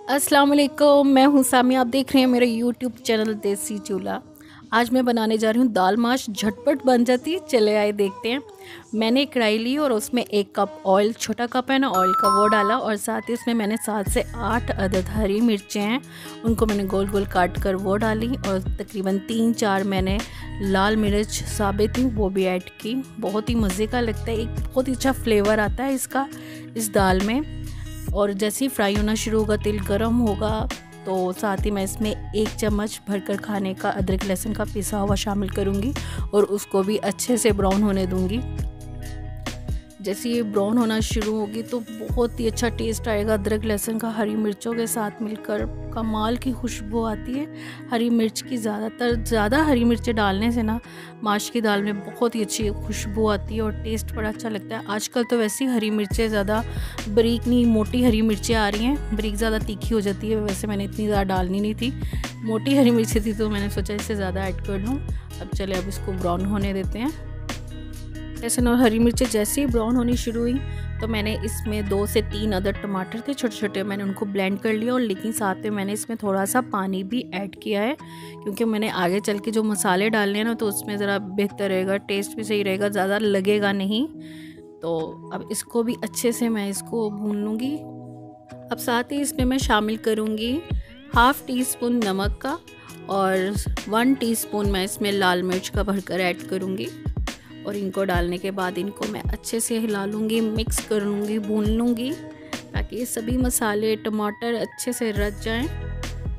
अस्सलाम वालेकुम, मैं हूँ सामी। आप देख रहे हैं मेरा यूट्यूब चैनल देसी चूल्हा। आज मैं बनाने जा रही हूँ दाल माश। झटपट बन जाती है, चले आए देखते हैं। मैंने एक कढ़ाई ली और उसमें 1 कप ऑयल, छोटा कप है ना ऑयल का, वो डाला। और साथ ही उसमें मैंने 7 से 8 अदद हरी मिर्चें हैं, उनको मैंने गोल गोल काट कर वो डाली। और तकरीबन 3-4 मैंने लाल मिर्च साबित थी, वो भी ऐड की। बहुत ही मज़े का लगता है, एक बहुत ही अच्छा फ्लेवर आता है इसका इस दाल में। और जैसे ही फ्राई होना शुरू होगा, तेल गर्म होगा, तो साथ ही मैं इसमें 1 चम्मच भरकर खाने का अदरक लहसुन का पिसा हुआ शामिल करूँगी और उसको भी अच्छे से ब्राउन होने दूँगी। जैसे ये ब्राउन होना शुरू होगी तो बहुत ही अच्छा टेस्ट आएगा अदरक लहसुन का हरी मिर्चों के साथ मिलकर। कमाल की खुशबू आती है हरी मिर्च की। ज़्यादा हरी मिर्चें डालने से ना माश की दाल में बहुत ही अच्छी खुशबू आती है और टेस्ट बड़ा अच्छा लगता है। आजकल तो वैसे ही हरी मिर्चें ज़्यादा बारीक नहीं, मोटी हरी मिर्चें आ रही हैं। बारीक ज़्यादा तीखी हो जाती है, वैसे मैंने इतनी ज़्यादा डालनी नहीं थी। मोटी हरी मिर्चें थी तो मैंने सोचा इससे ज़्यादा ऐड कर लूँ। अब चले अब इसको ब्राउन होने देते हैं। लहसुन और हरी मिर्चें जैसे ही ब्राउन होनी शुरू हुई तो मैंने इसमें 2 से 3 अदर टमाटर थे छोटे छोटे, मैंने उनको ब्लेंड कर लिया। और लेकिन साथ में मैंने इसमें थोड़ा सा पानी भी ऐड किया है, क्योंकि मैंने आगे चल के जो मसाले डालने हैं ना, तो उसमें ज़रा बेहतर रहेगा, टेस्ट भी सही रहेगा, ज़्यादा लगेगा नहीं। तो अब इसको भी अच्छे से मैं इसको भून लूँगी। अब साथ ही इसमें मैं शामिल करूँगी ½ टीस्पून नमक का और 1 टीस्पून मैं इसमें लाल मिर्च का भरकर ऐड करूँगी। और इनको डालने के बाद इनको मैं अच्छे से हिला लूँगी, मिक्स कर लूँगी, भून लूँगी, ताकि ये सभी मसाले टमाटर अच्छे से रच जाएं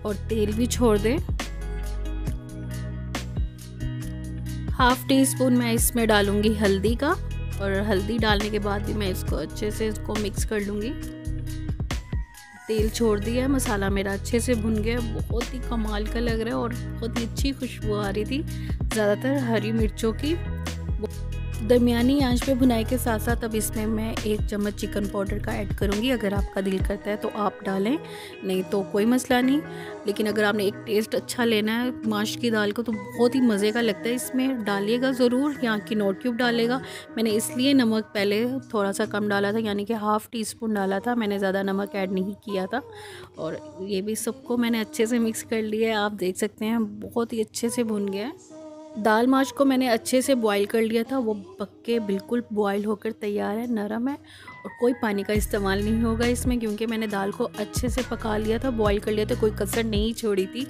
और तेल भी छोड़ दें। ½ टीस्पून मैं इसमें डालूँगी हल्दी का, और हल्दी डालने के बाद भी मैं इसको अच्छे से मिक्स कर लूँगी। तेल छोड़ दिया है, मसाला मेरा अच्छे से भुन गया, बहुत ही कमाल का लग रहा है और बहुत ही अच्छी खुशबू आ रही थी ज़्यादातर हरी मिर्चों की। दरमियानी आंच पे भुनाई के साथ साथ अब इसमें मैं 1 चम्मच चिकन पाउडर का ऐड करूँगी। अगर आपका दिल करता है तो आप डालें, नहीं तो कोई मसला नहीं। लेकिन अगर आपने एक टेस्ट अच्छा लेना है माश की दाल को तो बहुत ही मज़े का लगता है, इसमें डालिएगा ज़रूर। यहाँ की नोट क्यूब डालेगा, मैंने इसलिए नमक पहले थोड़ा सा कम डाला था, यानी कि ½ टीस्पून डाला था, मैंने ज़्यादा नमक ऐड नहीं किया था। और ये भी सबको मैंने अच्छे से मिक्स कर लिया है, आप देख सकते हैं बहुत ही अच्छे से भुन गया है। दाल माश को मैंने अच्छे से बॉईल कर लिया था, वो पक्के बिल्कुल बॉईल होकर तैयार है, नरम है। और कोई पानी का इस्तेमाल नहीं होगा इसमें, क्योंकि मैंने दाल को अच्छे से पका लिया था, बॉईल कर लिया था, कोई कसर नहीं छोड़ी थी।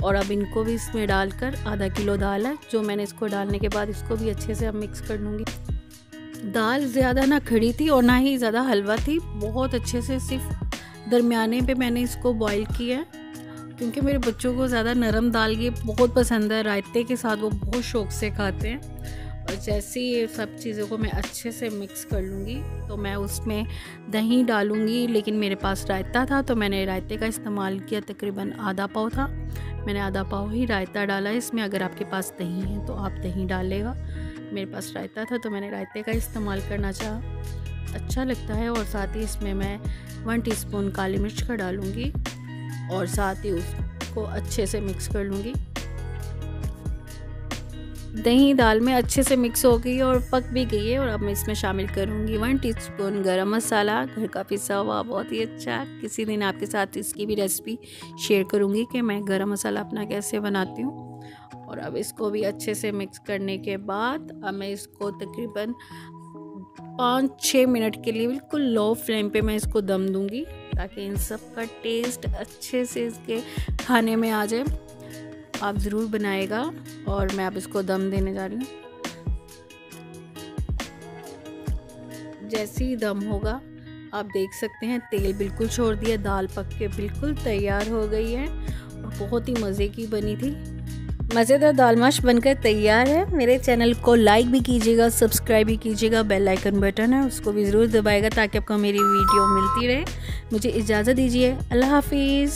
और अब इनको भी इसमें डालकर, ½ किलो दाल है जो मैंने इसको डालने के बाद इसको भी अच्छे से अब मिक्स कर लूँगी। दाल ज़्यादा ना खड़ी थी और ना ही ज़्यादा हलवा थी, बहुत अच्छे से सिर्फ दरमियाने पे मैंने इसको बॉईल किया है, क्योंकि मेरे बच्चों को ज़्यादा नरम दाल ये बहुत पसंद है, रायते के साथ वो बहुत शौक़ से खाते हैं। और जैसे ये सब चीज़ों को मैं अच्छे से मिक्स कर लूँगी तो मैं उसमें दही डालूँगी। लेकिन मेरे पास रायता था तो मैंने रायते का इस्तेमाल किया, तकरीबन ½ पाव था, मैंने ½ पाव ही रायता डाला इसमें। अगर आपके पास दही है तो आप दही डालेगा, मेरे पास रायता था तो मैंने रायते का इस्तेमाल करना चाहा, अच्छा लगता है। और साथ ही इसमें मैं 1 टीस्पून काली मिर्च का डालूँगी और साथ ही उसको अच्छे से मिक्स कर लूँगी। दही दाल में अच्छे से मिक्स हो गई और पक भी गई है। और अब मैं इसमें शामिल करूँगी 1 टीस्पून गरम मसाला, घर का पिसा हुआ, बहुत ही अच्छा। किसी दिन आपके साथ इसकी भी रेसिपी शेयर करूँगी कि मैं गरम मसाला अपना कैसे बनाती हूँ। और अब इसको भी अच्छे से मिक्स करने के बाद अब मैं इसको तकरीबन 5-6 मिनट के लिए बिल्कुल लो फ्लेम पे मैं इसको दम दूंगी, ताकि इन सब का टेस्ट अच्छे से इसके खाने में आ जाए। आप ज़रूर बनाएगा। और मैं अब इसको दम देने जा रही हूँ। जैसे ही दम होगा आप देख सकते हैं तेल बिल्कुल छोड़ दिया, दाल पक के बिल्कुल तैयार हो गई है और बहुत ही मज़े की बनी थी। मज़ेदार दाल माश बनकर तैयार है। मेरे चैनल को लाइक भी कीजिएगा, सब्सक्राइब भी कीजिएगा, बेल आइकन बटन है उसको भी ज़रूर दबाएगा ताकि आपको मेरी वीडियो मिलती रहे। मुझे इजाज़त दीजिए, अल्लाह हाफिज़।